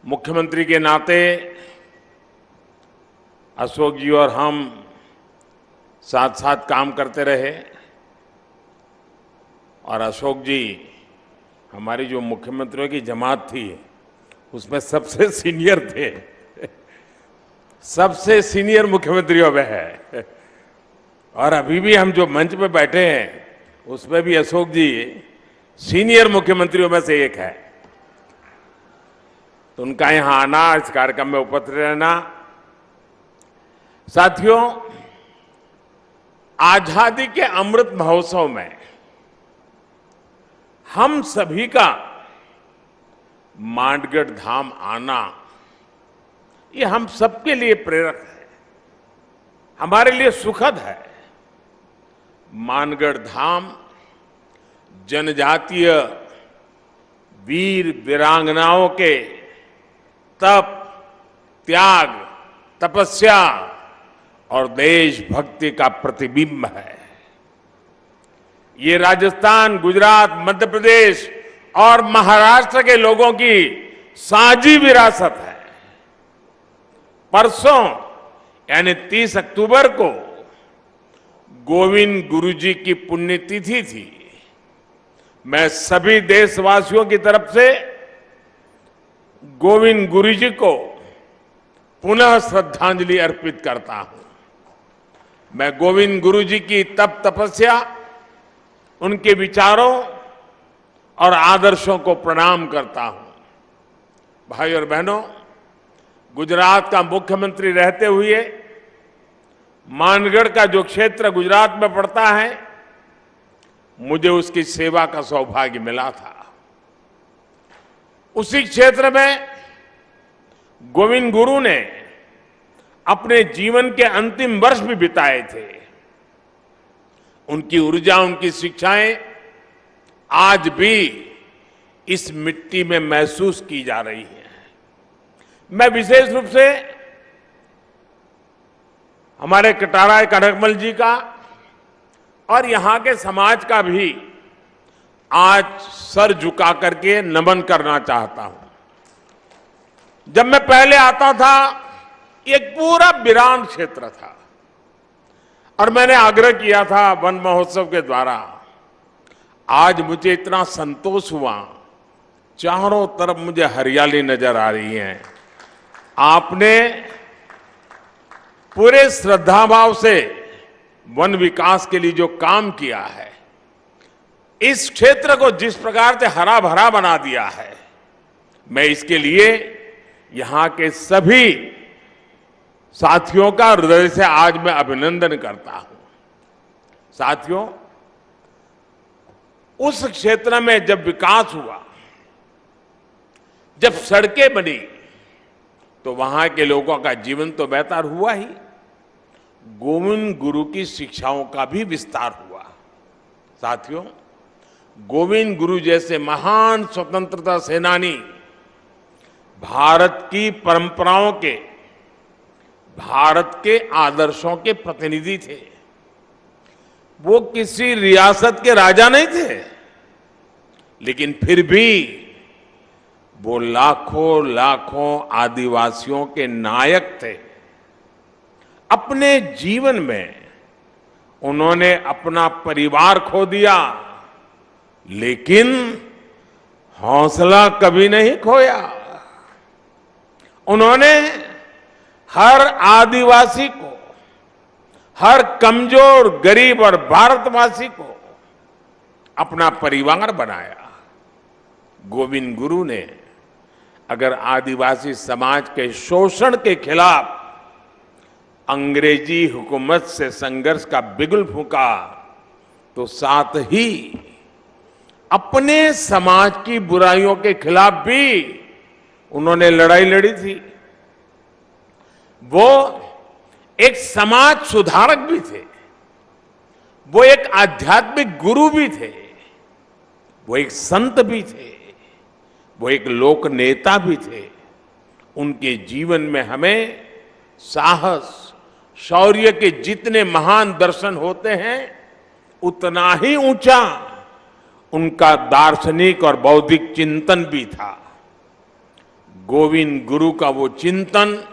मुख्यमंत्री के नाते अशोक जी और हम साथ साथ काम करते रहे और अशोक जी हमारी जो मुख्यमंत्रियों की जमात थी उसमें सबसे सीनियर थे। सबसे सीनियर मुख्यमंत्रियों में है और अभी भी हम जो मंच पे बैठे हैं उसमें भी अशोक जी सीनियर मुख्यमंत्रियों में से एक है। तो उनका यहां आना, इस कार्यक्रम में उपस्थित रहना, साथियों, आजादी के अमृत महोत्सव में हम सभी का मानगढ़ धाम आना, ये हम सबके लिए प्रेरक है, हमारे लिए सुखद है। मानगढ़ धाम जनजातीय वीर वीरांगनाओं के तप, त्याग, तपस्या और देशभक्ति का प्रतिबिंब है। ये राजस्थान, गुजरात, मध्य प्रदेश और महाराष्ट्र के लोगों की साझी विरासत है। परसों यानी 30 अक्टूबर को गोविंद गुरु जी की पुण्यतिथि थी। मैं सभी देशवासियों की तरफ से गोविंद गुरु जी को पुनः श्रद्धांजलि अर्पित करता हूं। मैं गोविंद गुरु जी की तप तपस्या, उनके विचारों और आदर्शों को प्रणाम करता हूं। भाई और बहनों, गुजरात का मुख्यमंत्री रहते हुए मानगढ़ का जो क्षेत्र गुजरात में पड़ता है, मुझे उसकी सेवा का सौभाग्य मिला था। उसी क्षेत्र में गोविंद गुरु ने अपने जीवन के अंतिम वर्ष भी बिताए थे। उनकी ऊर्जा, उनकी शिक्षाएं आज भी इस मिट्टी में महसूस की जा रही हैं। मैं विशेष रूप से हमारे कटाराय कनकमल जी का और यहां के समाज का भी आज सर झुका करके नमन करना चाहता हूं। जब मैं पहले आता था, एक पूरा वीरान क्षेत्र था और मैंने आग्रह किया था वन महोत्सव के द्वारा। आज मुझे इतना संतोष हुआ, चारों तरफ मुझे हरियाली नजर आ रही है। आपने पूरे श्रद्धाभाव से वन विकास के लिए जो काम किया है, इस क्षेत्र को जिस प्रकार से हरा भरा बना दिया है, मैं इसके लिए यहां के सभी साथियों का हृदय से आज मैं अभिनंदन करता हूं। साथियों, उस क्षेत्र में जब विकास हुआ, जब सड़कें बनी, तो वहां के लोगों का जीवन तो बेहतर हुआ ही, गोविंद गुरु की शिक्षाओं का भी विस्तार हुआ। साथियों, गोविंद गुरु जैसे महान स्वतंत्रता सेनानी भारत की परंपराओं के, भारत के आदर्शों के प्रतिनिधि थे। वो किसी रियासत के राजा नहीं थे, लेकिन फिर भी वो लाखों लाखों आदिवासियों के नायक थे। अपने जीवन में उन्होंने अपना परिवार खो दिया, लेकिन हौसला कभी नहीं खोया। उन्होंने हर आदिवासी को, हर कमजोर, गरीब और भारतवासी को अपना परिवार बनाया। गोविंद गुरु ने अगर आदिवासी समाज के शोषण के खिलाफ अंग्रेजी हुकूमत से संघर्ष का बिगुल फूंका, तो साथ ही अपने समाज की बुराइयों के खिलाफ भी उन्होंने लड़ाई लड़ी थी। वो एक समाज सुधारक भी थे, वो एक आध्यात्मिक गुरु भी थे, वो एक संत भी थे, वो एक लोक नेता भी थे। उनके जीवन में हमें साहस, शौर्य के जितने महान दर्शन होते हैं, उतना ही ऊंचा उनका दार्शनिक और बौद्धिक चिंतन भी था। गोविंद गुरु का वो चिंतन,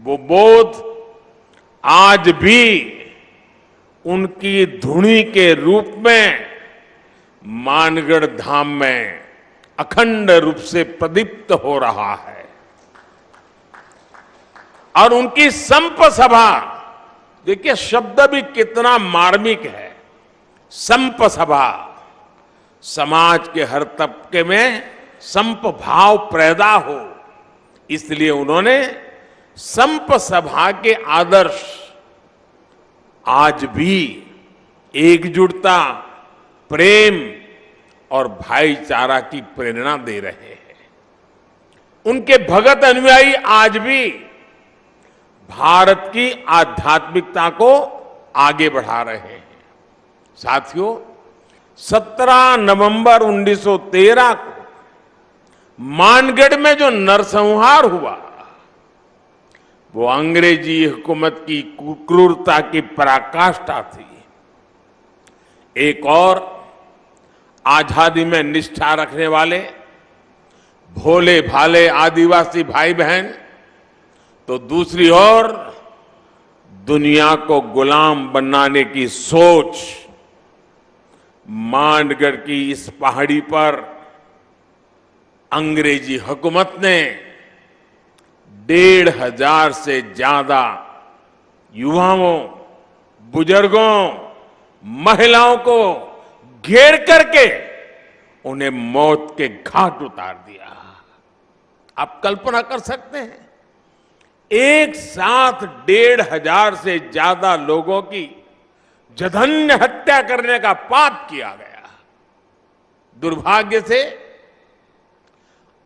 वो बोध आज भी उनकी धुनी के रूप में मानगढ़ धाम में अखंड रूप से प्रदीप्त हो रहा है। और उनकी संप सभा, देखिए शब्द भी कितना मार्मिक है। संप सभा, समाज के हर तबके में संप भाव पैदा हो, इसलिए उन्होंने संप सभा के आदर्श आज भी एकजुटता, प्रेम और भाईचारा की प्रेरणा दे रहे हैं। उनके भगत अनुयायी आज भी भारत की आध्यात्मिकता को आगे बढ़ा रहे हैं। साथियों, 17 नवंबर 1913 को मानगढ़ में जो नरसंहार हुआ, वो अंग्रेजी हुकूमत की क्रूरता की पराकाष्ठा थी। एक और आजादी में निष्ठा रखने वाले भोले भाले आदिवासी भाई बहन, तो दूसरी ओर दुनिया को गुलाम बनाने की सोच। मानगढ़ की इस पहाड़ी पर अंग्रेजी हुकूमत ने 1,500 से ज्यादा युवाओं, बुजुर्गों, महिलाओं को घेर करके उन्हें मौत के घाट उतार दिया। आप कल्पना कर सकते हैं, एक साथ 1,500 से ज्यादा लोगों की जघन्य हत्या करने का पाप किया गया। दुर्भाग्य से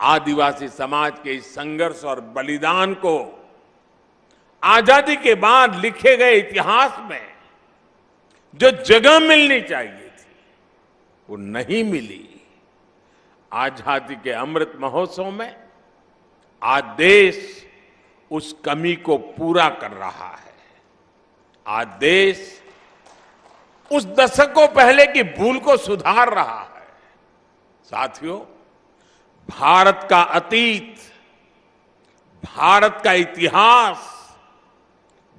आदिवासी समाज के इस संघर्ष और बलिदान को आजादी के बाद लिखे गए इतिहास में जो जगह मिलनी चाहिए थी, वो नहीं मिली। आजादी के अमृत महोत्सव में आज देश उस कमी को पूरा कर रहा है। आज देश उस दशकों पहले की भूल को सुधार रहा है। साथियों, भारत का अतीत, भारत का इतिहास,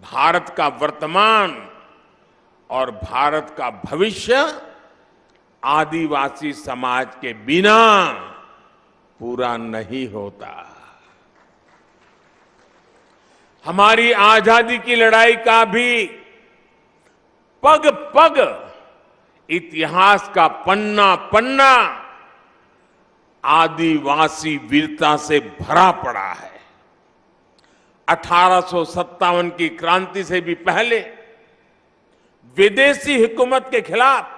भारत का वर्तमान और भारत का भविष्य आदिवासी समाज के बिना पूरा नहीं होता। हमारी आजादी की लड़ाई का भी पग पग इतिहास का पन्ना पन्ना आदिवासी वीरता से भरा पड़ा है। 1857 की क्रांति से भी पहले विदेशी हुकूमत के खिलाफ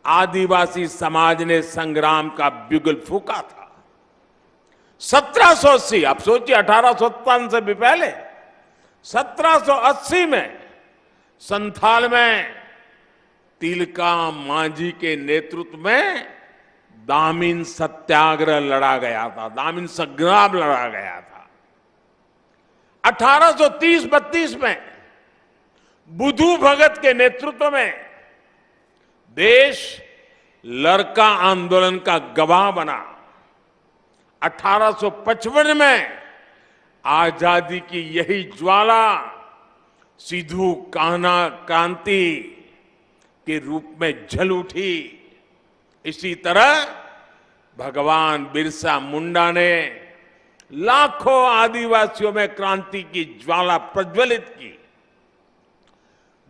आदिवासी समाज ने संग्राम का बिगुल फूंका था। 1780, आप सोचिए 1857 से भी पहले 1780 में संथाल में तिलका मांझी के नेतृत्व में दामिन सत्याग्रह लड़ा गया था, दामिन संग्राम लड़ा गया था। 1830-32 में बुधु भगत के नेतृत्व में देश लरका आंदोलन का गवाह बना। 1855 में आजादी की यही ज्वाला सिद्धू कान्हा क्रांति के रूप में जल उठी। इसी तरह भगवान बिरसा मुंडा ने लाखों आदिवासियों में क्रांति की ज्वाला प्रज्वलित की।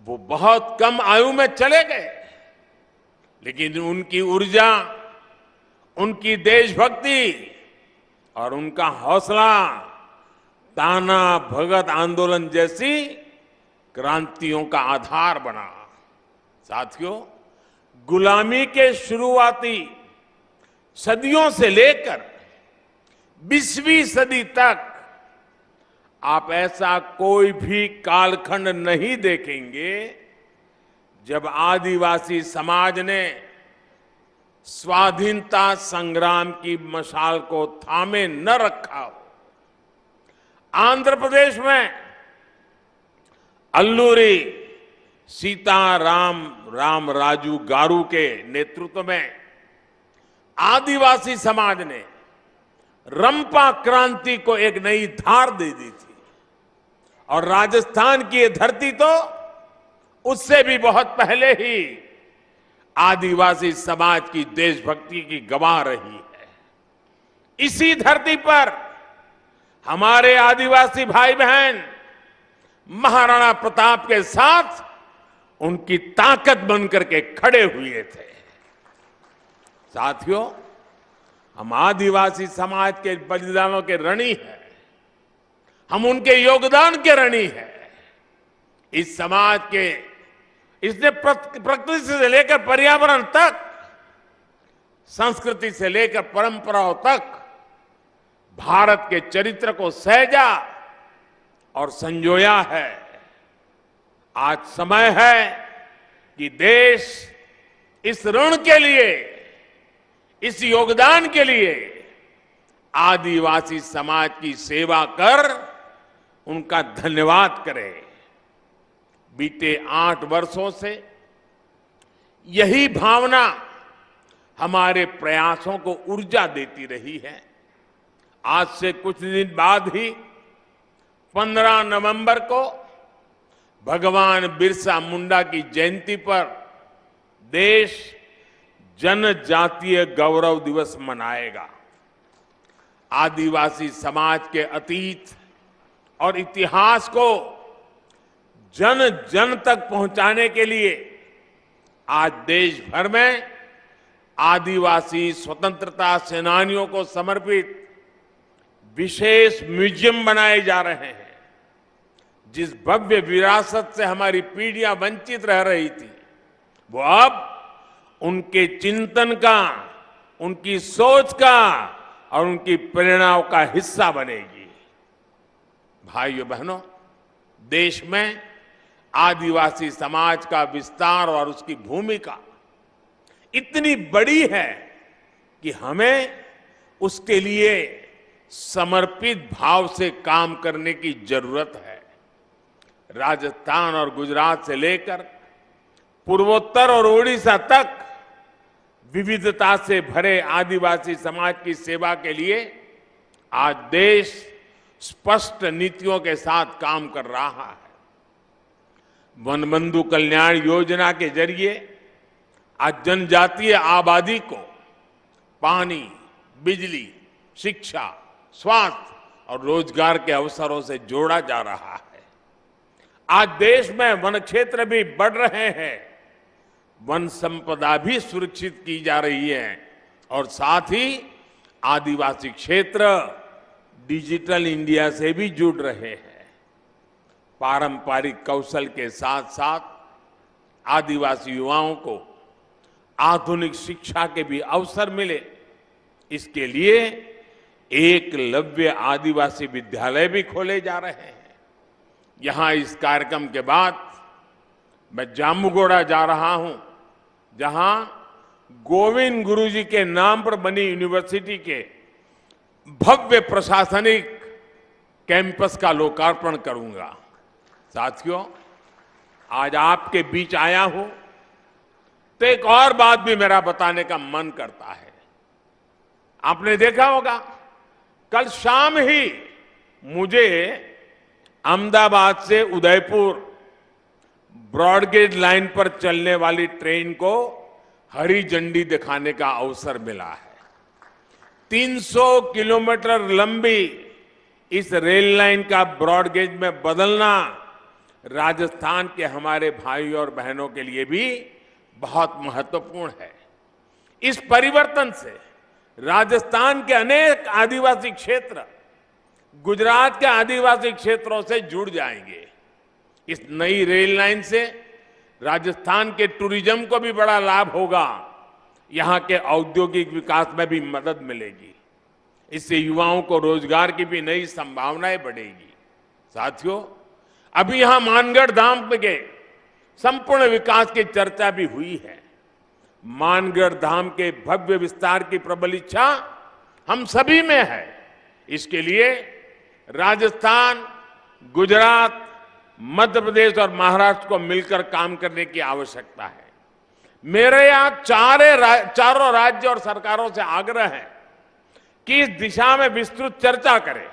वो बहुत कम आयु में चले गए, लेकिन उनकी ऊर्जा, उनकी देशभक्ति और उनका हौसला ताना भगत आंदोलन जैसी क्रांतियों का आधार बना। साथियों, गुलामी के शुरुआती सदियों से लेकर 20वीं सदी तक आप ऐसा कोई भी कालखंड नहीं देखेंगे जब आदिवासी समाज ने स्वाधीनता संग्राम की मशाल को थामे न रखा हो। आंध्र प्रदेश में अल्लूरी सीताराम राजू गारू के नेतृत्व में आदिवासी समाज ने रंपा क्रांति को एक नई धार दे दी थी। और राजस्थान की ये धरती तो उससे भी बहुत पहले ही आदिवासी समाज की देशभक्ति की गवाह रही है। इसी धरती पर हमारे आदिवासी भाई बहन महाराणा प्रताप के साथ उनकी ताकत बनकर के खड़े हुए थे। साथियों, हम आदिवासी समाज के बलिदानों के ऋणी हैं, हम उनके योगदान के ऋणी हैं। इस समाज के इसने प्रकृति से लेकर पर्यावरण तक, संस्कृति से लेकर परंपराओं तक भारत के चरित्र को सहेजा और संजोया है। आज समय है कि देश इस ऋण के लिए, इस योगदान के लिए आदिवासी समाज की सेवा कर उनका धन्यवाद करे। बीते 8 वर्षों से यही भावना हमारे प्रयासों को ऊर्जा देती रही है। आज से कुछ दिन बाद ही 15 नवंबर को भगवान बिरसा मुंडा की जयंती पर देश जनजातीय गौरव दिवस मनाएगा। आदिवासी समाज के अतीत और इतिहास को जन जन तक पहुंचाने के लिए आज देश भर में आदिवासी स्वतंत्रता सेनानियों को समर्पित विशेष म्यूजियम बनाए जा रहे हैं। जिस भव्य विरासत से हमारी पीढ़ियां वंचित रह रही थी, वो अब उनके चिंतन का, उनकी सोच का और उनकी प्रेरणाओं का हिस्सा बनेगी। भाइयों बहनों, देश में आदिवासी समाज का विस्तार और उसकी भूमिका इतनी बड़ी है कि हमें उसके लिए समर्पित भाव से काम करने की जरूरत है। राजस्थान और गुजरात से लेकर पूर्वोत्तर और ओडिशा तक विविधता से भरे आदिवासी समाज की सेवा के लिए आज देश स्पष्ट नीतियों के साथ काम कर रहा है। वनबंधु कल्याण योजना के जरिए आज जनजातीय आबादी को पानी, बिजली, शिक्षा, स्वास्थ्य और रोजगार के अवसरों से जोड़ा जा रहा है। आज देश में वन क्षेत्र भी बढ़ रहे हैं, वन संपदा भी सुरक्षित की जा रही है और साथ ही आदिवासी क्षेत्र डिजिटल इंडिया से भी जुड़ रहे हैं। पारंपरिक कौशल के साथ साथ आदिवासी युवाओं को आधुनिक शिक्षा के भी अवसर मिले, इसके लिए एकलव्य आदिवासी विद्यालय भी खोले जा रहे हैं। यहां इस कार्यक्रम के बाद मैं जामुगोड़ा जा रहा हूं, जहां गोविंद गुरुजी के नाम पर बनी यूनिवर्सिटी के भव्य प्रशासनिक कैंपस का लोकार्पण करूंगा। साथियों, आज आपके बीच आया हूं तो एक और बात भी मेरा बताने का मन करता है। आपने देखा होगा, कल शाम ही मुझे अहमदाबाद से उदयपुर ब्रॉडगेज लाइन पर चलने वाली ट्रेन को हरी झंडी दिखाने का अवसर मिला है। 300 किलोमीटर लंबी इस रेल लाइन का ब्रॉडगेज में बदलना राजस्थान के हमारे भाई और बहनों के लिए भी बहुत महत्वपूर्ण है। इस परिवर्तन से राजस्थान के अनेक आदिवासी क्षेत्र गुजरात के आदिवासी क्षेत्रों से जुड़ जाएंगे। इस नई रेल लाइन से राजस्थान के टूरिज्म को भी बड़ा लाभ होगा, यहां के औद्योगिक विकास में भी मदद मिलेगी। इससे युवाओं को रोजगार की भी नई संभावनाएं बढ़ेगी। साथियों, अभी यहां मानगढ़ धाम के संपूर्ण विकास की चर्चा भी हुई है। मानगढ़ धाम के भव्य विस्तार की प्रबल इच्छा हम सभी में है। इसके लिए राजस्थान, गुजरात, मध्य प्रदेश और महाराष्ट्र को मिलकर काम करने की आवश्यकता है। मेरे यहां चारों राज्य और सरकारों से आग्रह है कि इस दिशा में विस्तृत चर्चा करें,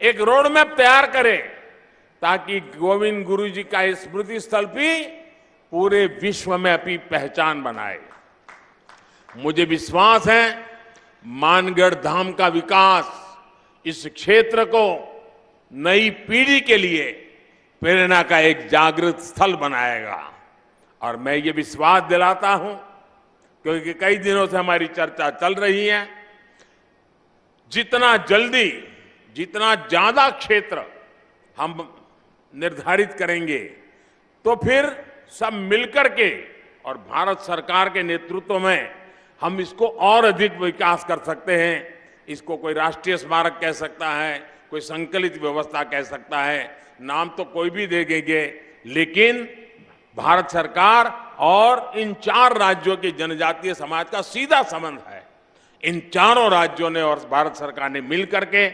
एक रोड मैप तैयार करें, ताकि गोविंद गुरु जी का स्मृति स्थल भी पूरे विश्व में अपनी पहचान बनाए। मुझे विश्वास है मानगढ़ धाम का विकास इस क्षेत्र को नई पीढ़ी के लिए प्रेरणा का एक जागृत स्थल बनाएगा। और मैं ये विश्वास दिलाता हूं, क्योंकि कई दिनों से हमारी चर्चा चल रही है, जितना जल्दी, जितना ज्यादा क्षेत्र हम निर्धारित करेंगे, तो फिर सब मिलकर के और भारत सरकार के नेतृत्व में हम इसको और अधिक विकास कर सकते हैं। इसको कोई राष्ट्रीय स्मारक कह सकता है, कोई संकलित व्यवस्था कह सकता है, नाम तो कोई भी दे देंगे, लेकिन भारत सरकार और इन 4 राज्यों के जनजातीय समाज का सीधा संबंध है। इन चारों राज्यों ने और भारत सरकार ने मिलकर के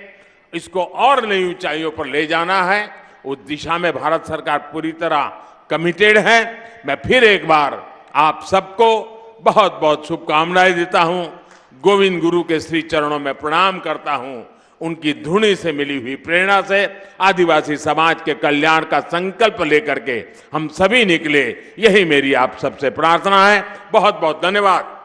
इसको और नई ऊंचाइयों पर ले जाना है। उस दिशा में भारत सरकार पूरी तरह कमिटेड है। मैं फिर एक बार आप सबको बहुत बहुत शुभकामनाएं देता हूं, गोविंद गुरु के श्री चरणों में प्रणाम करता हूं। उनकी धुनी से मिली हुई प्रेरणा से आदिवासी समाज के कल्याण का संकल्प लेकर के हम सभी निकले, यही मेरी आप सबसे प्रार्थना है। बहुत बहुत धन्यवाद।